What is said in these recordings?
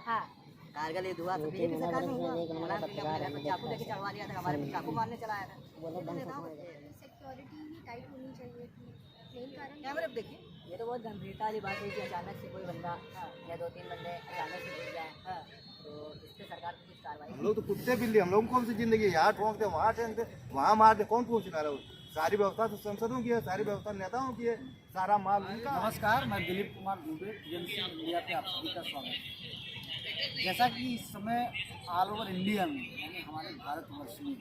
हाँ कारगिल युद्ध हुआ तो बीजेपी सरकार में हुआ। इमरान खान ने अपने घर पर चाकू लेके चढ़वा दिया था, हमारे पे चाकू मारने चला आया था। सिक्योरिटी ही टाइट होनी चाहिए थी, मेन कारण कैमरे पे देखिए, ये तो बहुत गंभीरता वाली बात है कि अचानक से कोई बंदा या 2-3 बंदे अचानक से घुस जाए, तो इस पे सरकार की कुछ कार्रवाई। हम लोग तो कुत्ते बिल्ली, हम लोग कौन सी जिंदगी, यहाँ ठोंकते वहाँ ठोंकते वहाँ मारते, कौन पूछना रहा? सारी व्यवस्था तो संसदों की है, सारी व्यवस्था नेताओं की है, सारा माल उनका। नमस्कार, मैं दिलीप कुमार दुबे, टीएमसी इंडिया पे आप सभी का स्वागत है। जैसा कि इस समय ऑल ओवर इंडिया में यानी हमारे भारतवर्ष में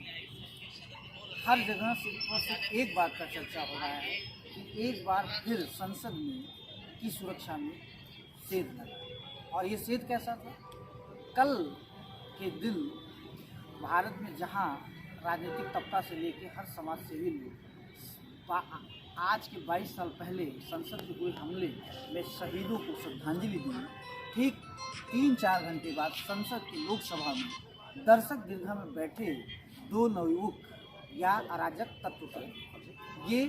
हर जगह सिर्फ और सिर्फ एक बात का चर्चा हो रहा है कि एक बार फिर संसद में की सुरक्षा में सेध लगा। और ये सेध कैसा था? कल के दिन भारत में जहां राजनीतिक तबका से लेकर हर समाज सेवी लोग आज के 22 साल पहले संसद में हुए हमले में शहीदों को श्रद्धांजलि दी, ठीक 3-4 घंटे बाद संसद की लोकसभा में दर्शक दीर्घा में बैठे 2 नवयुवक या अराजक तत्व पर ये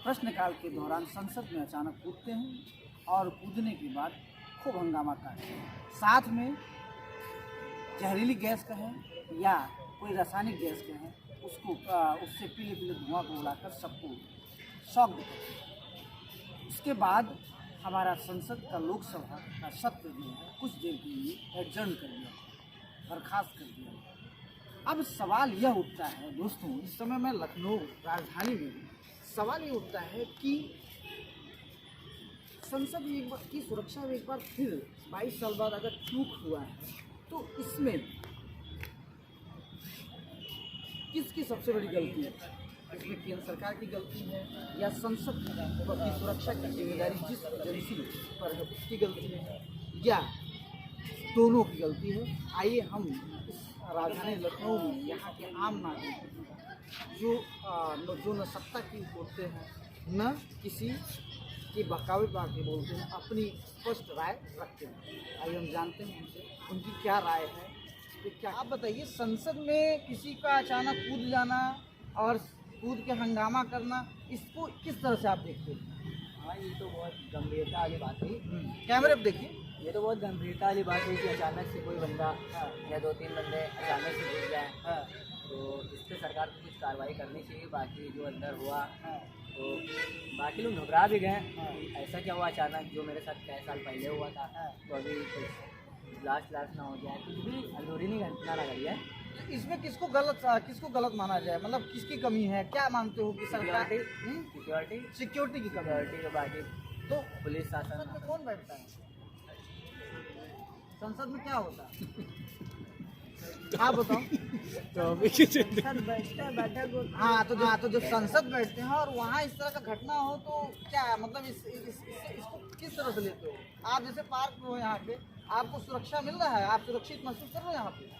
प्रश्नकाल के दौरान संसद में अचानक कूदते हैं और कूदने के बाद खूब हंगामा करते हैं। साथ में जहरीली गैस कहें या कोई रासायनिक गैस कहें, उससे पीले पीले धुआं को उड़ाकर सबको शॉक देते हैं। उसके बाद हमारा संसद का लोकसभा का सत्र जो है कुछ देर के लिए एडजर्न कर दिया, बर्खास्त कर दिया। अब सवाल यह उठता है दोस्तों, इस समय मैं लखनऊ राजधानी में हूँ, सवाल ये उठता है कि संसद में एक बार की सुरक्षा में एक बार फिर 22 साल बाद अगर चूक हुआ है तो इसमें किसकी सबसे बड़ी गलती है? इसमें केंद्र सरकार की गलती है या संसद की सुरक्षा की जिम्मेदारी जिस एजेंसी पर है उसकी गलती है या दोनों की गलती है? आइए हम इस राजधानी लखनऊ में यहाँ के आम नागरिक जो न सत्ता की बोलते हैं न किसी की बहकावे बातें बोलते हैं, अपनी स्पष्ट राय रखते हैं। आइए हम जानते हैं उनसे उनकी क्या राय है। तो क्या आप बताइए, संसद में किसी का अचानक कूद जाना और कूद के हंगामा करना, इसको किस तरह से आप देखते हैं? हाँ ये तो बहुत गंभीरता वाली बात है। कैमरे पे देखिए, ये तो बहुत गंभीरता वाली बात है कि अचानक से कोई बंदा या 2-3 बंदे अचानक से घुस जाए, तो इस पर सरकार को कुछ कार्रवाई करनी चाहिए। बाकी जो अंदर हुआ तो बाकी लोग घबरा भी गए, ऐसा क्या हुआ अचानक, जो मेरे साथ कई साल पहले हुआ था, तो अभी कुछ ब्लास्ट ना हो जाए, कुछ भी अंदरूनी घटना ना करी है। इसमें किसको गलत माना जाए? मतलब किसकी कमी है? क्या मानते हो कि सरकार सिक्योरिटी की कमी है? सिक्योरिटी के बाकी तो पुलिस शासन संसद में कौन बैठता है? संसद में क्या होता है? आप बताओ। हाँ तो जब संसद बैठते हैं और वहाँ इस तरह का घटना हो तो क्या मतलब इसको किस तरह से लेते हो? आप जैसे पार्क में हो, यहाँ पे आपको सुरक्षा मिल रहा है, आप सुरक्षित महसूस कर रहे हो यहाँ पे,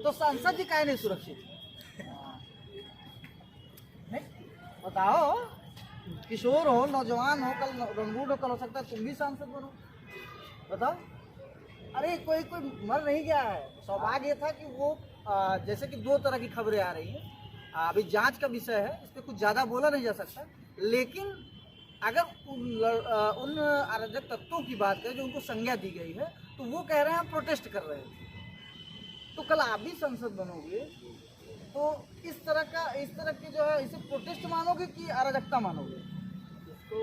तो संसद जी काहे नहीं सुरक्षित? नहीं बताओ, किशोर हो, नौजवान हो, कल रंगून हो, कल हो सकता है तुम भी सांसद बनो। बताओ, अरे कोई मर नहीं गया है। सौभाग्य था कि वो जैसे कि 2 तरह की खबरें आ रही हैं, अभी जांच का विषय है, इस पर कुछ ज़्यादा बोला नहीं जा सकता। लेकिन अगर उन अराजक तत्वों की बात करें जो उनको संज्ञा दी गई है, तो वो कह रहे हैं हम प्रोटेस्ट कर रहे हैं। तो कल आप भी संसद बनोगे तो इस तरह की जो है, इसे प्रोटेस्ट मानोगे कि अराजकता मानोगे? इसको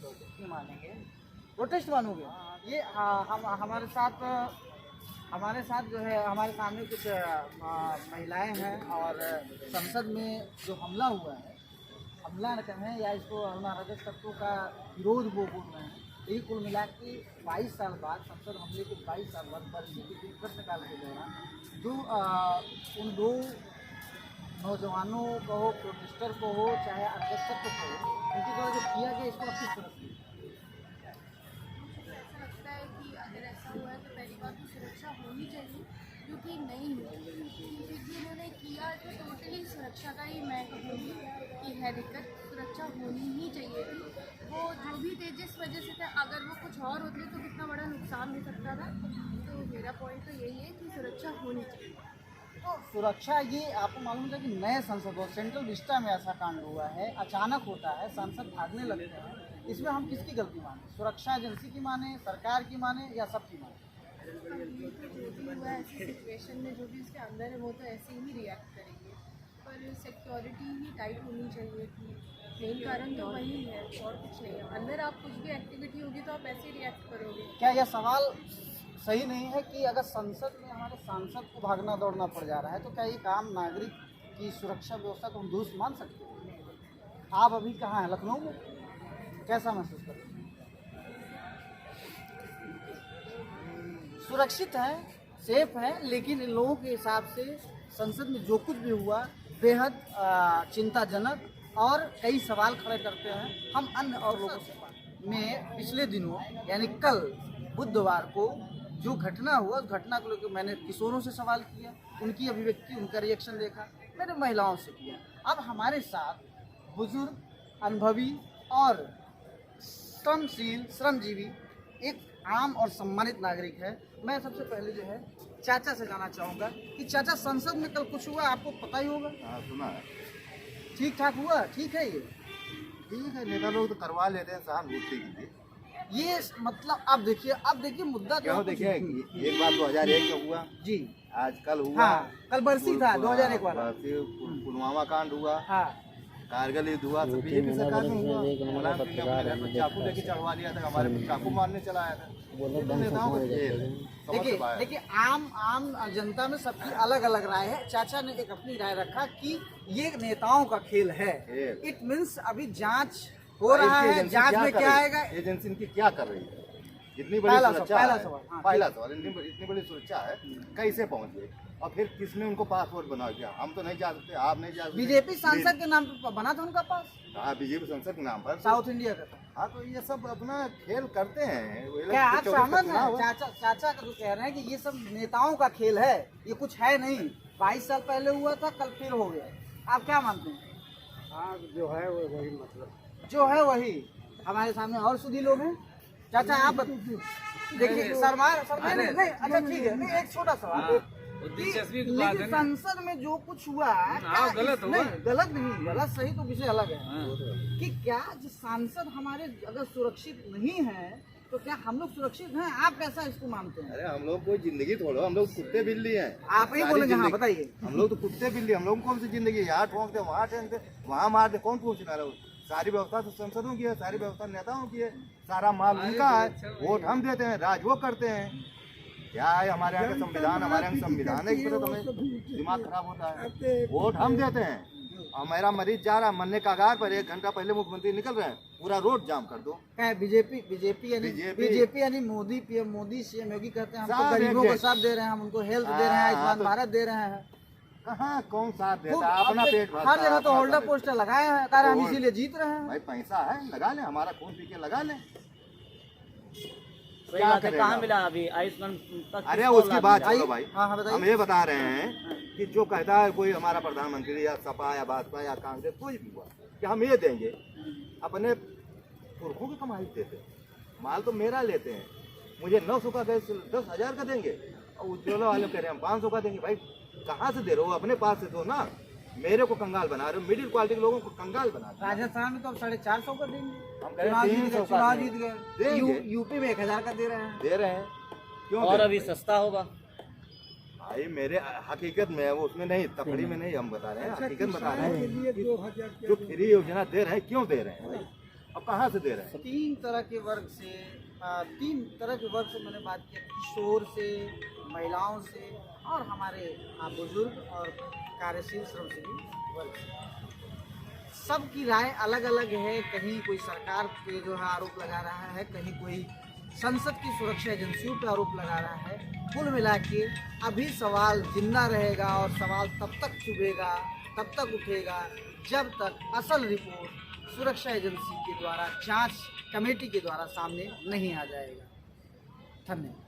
प्रोटेस्ट नहीं मानेंगे, प्रोटेस्ट मानोगे। ये हम हमारे साथ जो है, हमारे सामने कुछ महिलाएं हैं और संसद में जो हमला हुआ है, हमला न कहें या इसको हम अराजक तत्वों का विरोध वो बोल रहे हैं, यही कुल मिला के 22 साल बाद, संसद हमले के 22 साल बाद प्रश्नकाल के दौरान जो उन 2 नौजवानों को हो, प्रोटेस्टर को हो, चाहे अराजक तत्व को हो, उनकी द्वारा जो किया गया, इसको किस तरह से? ऐसा लगता है कि अगर ऐसा हुआ है तो पहली बात तो सुरक्षा होनी चाहिए, क्योंकि नहीं हुई, क्योंकि इन्होंने किया तो टोटली सुरक्षा का ही मैं कहूँगी कि है दिक्कत। सुरक्षा होनी ही चाहिए थी। वो जो भी थे जिस वजह से थे, अगर वो कुछ और होते तो कितना बड़ा नुकसान हो सकता था। तो मेरा पॉइंट तो यही है कि सुरक्षा होनी चाहिए। तो सुरक्षा, ये आपको मालूम है कि नए संसद और सेंट्रल विस्टा में ऐसा कांड हुआ है, अचानक होता है, सांसद भागने लगते हैं, इसमें हम किसकी गलती माने? सुरक्षा एजेंसी की माने, सरकार की माने या सबकी माने? ऐसी सिचुएशन में जो भी उसके अंदर है वो तो ऐसे ही रिएक्ट करेंगे, पर सिक्योरिटी ही टाइट होनी चाहिए थी। मेन कारण तो वही है और कुछ नहीं है। अंदर आप कुछ भी एक्टिविटी होगी तो आप ऐसे ही रिएक्ट करोगे। क्या यह सवाल सही नहीं है कि अगर संसद में हमारे सांसद को भागना दौड़ना पड़ जा रहा है तो क्या एक आम नागरिक की सुरक्षा व्यवस्था को हम दुरुस्त मान सकते हैं? आप अभी कहाँ हैं? लखनऊ में? कैसा महसूस कर रहे हैं? सुरक्षित है, सेफ है, लेकिन इन लोगों के हिसाब से संसद में जो कुछ भी हुआ बेहद चिंताजनक और कई सवाल खड़े करते हैं। हम अन्य और लोगों से में पिछले दिनों यानी कल बुधवार को जो घटना हुआ उस घटना को लेकर मैंने किशोरों से सवाल किया, उनकी अभिव्यक्ति, उनका रिएक्शन देखा, मैंने महिलाओं से किया। अब हमारे साथ बुजुर्ग, अनुभवी और श्रमशील, श्रमजीवी एक आम और सम्मानित नागरिक है। मैं सबसे पहले जो है चाचा से जानना चाहूँगा कि चाचा, संसद में कल कुछ हुआ, आपको पता ही होगा। हाँ सुना है। ठीक ठाक हुआ? ठीक है ये? ठीक है, नेता लोग तो करवा लेते हैं सहानुभूति के लिए। ये मतलब अब देखिए मुद्दा क्यों देखिए, एक बार 2001 में हुआ जी, आज कल हुआ। हाँ, कल बरसी था 2001 वाला। पुलवामा कांड हुआ, हाँ, कारगिल युद्ध हुआ, सब बीजेपी सरकार में हुआ। मुलायम सिंह ने अपने घर पर चाकू लेके चढ़वा लिया था, हमारे पर चाकू मारने चला आया था। तो नेताओं को देखिए आम जनता में सबकी अलग अलग राय है। चाचा ने एक अपनी राय रखा कि ये नेताओं का खेल है। इट मीन्स अभी जांच हो रहा है, जांच में क्या आएगा। एजेंसी इनकी क्या कर रही है? इतनी बड़ी सुरक्षा है, पहला सवाल इतनी बड़ी सुरक्षा है, कैसे पहुंच गए? और फिर किसने उनको पासपोर्ट बना दिया? हम तो नहीं जा सकते, आप नहीं जा सकते। बीजेपी सांसद के नाम पर बना था उनका पास। हाँ, बीजेपी सांसद के नाम पर साउथ इंडिया का। हाँ, तो ये सब अपना खेल करते हैं। क्या आप सहमत हैं? चाचा का तो कह रहे हैं कि ये सब नेताओं का खेल है, ये कुछ है नहीं। 22 साल पहले हुआ था, कल फिर हो गया। आप क्या मानते हैं? हाँ, जो है वो वही, मतलब जो है वही। हमारे सामने और सुधी लोग हैं। चाचा आप देखिए, सरमार नहीं, अच्छा ठीक है, नहीं, एक छोटा सवाल। लेकिन संसद में जो कुछ हुआ गलत गलत सही तो विषय अलग है कि क्या जो सांसद हमारे अगर सुरक्षित नहीं है तो क्या हम लोग सुरक्षित हैं? आप कैसा इसको मानते हैं? अरे हम लोग कोई जिंदगी थोड़ा, हम लोग कुत्ते बिल्ली हैं। आप ही बोलेंगे? हाँ बताइए। हम लोग तो कुत्ते बिल्ली, हम लोग कौन सी जिंदगी? यहाँ ठोंकते, वहाँ ठोंकते, वहाँ मारते, कौन पूछना रहा? सारी व्यवस्था तो संसदों की है, सारी व्यवस्था नेताओं की है, सारा माल उनका है। वोट हम देते हैं, राज वो करते हैं। क्या है हमारे यहाँ का संविधान? हमारे यहाँ संविधान है कि हमें दिमाग खराब होता है। वोट हम देते हैं और मेरा मरीज जा रहा है मरने का आगार पर, 1 घंटा पहले मुख्यमंत्री निकल रहे हैं, पूरा रोड जाम कर दो। बीजेपी यानी मोदी, पीएम मोदी, सीएम योगी कहते हैं हमको गरीबों को साथ दे रहे हैं, हम उनको हेल्थ दे रहे हैं, आयुष्मान भारत दे रहे हैं। कहाँ कौन साथ देता है? अपना पेट भरता हर जगह तो है, होल्डर पोस्टर लगाए हैं, कारण हम इसीलिए जीत रहे हैं। भाई पैसा है, लगा ले, हमारा खून पी के लगा ले। सही बात है। कहाँ मिला अभी आयुष्मान? अरे उसकी बात छोड़ो भाई। हाँ, बताइए। हम ये बता रहे हैं कि जो कहता है कोई हमारा प्रधानमंत्री या सपा या भाजपा या कांग्रेस कोई भी हुआ कि हम ये देंगे, अपने पुरखों की कमाई देते, माल तो मेरा लेते हैं। मुझे 900 का गैस 10,000 का देंगे और उज्ज्वला वाले कह रहे हैं हम 500 का देंगे। भाई कहाँ से दे रहे हो? अपने पास से दो ना। मेरे को कंगाल बना रहे हो, मिडिल क्वालिटी के लोगों को कंगाल बना रहे हो। राजस्थान में तो 450 का देंगे, हम कह रहे हैं 300 का जीत गए। यूपी में 1000 का दे रहे हैं। क्यों? और अभी सस्ता होगा भाई मेरे हकीकत में है, वो उसमें नहीं, तकड़ी में नहीं हम बता रहे हैं, हकीकत बता रहे हैं। जो फ्री योजना दे रहे हैं, क्यों दे रहे हैं? अब कहाँ से दे रहे हैं? 3 तरह के वर्ग से, 3 तरह के वर्ग से मैंने बात किया, किशोर से, महिलाओं से और हमारे बुजुर्ग और कार्यशील श्रमजीवी वर्ग से। सबकी राय अलग अलग है। कहीं कोई सरकार पे जो है आरोप लगा रहा है, कहीं कोई संसद की सुरक्षा एजेंसियों पे आरोप लगा रहा है। कुल मिला के अभी सवाल जिंदा रहेगा और सवाल तब तक चुभेगा, तब तक उठेगा जब तक असल रिपोर्ट सुरक्षा एजेंसी के द्वारा, जांच कमेटी के द्वारा सामने नहीं आ जाएगा। धन्यवाद।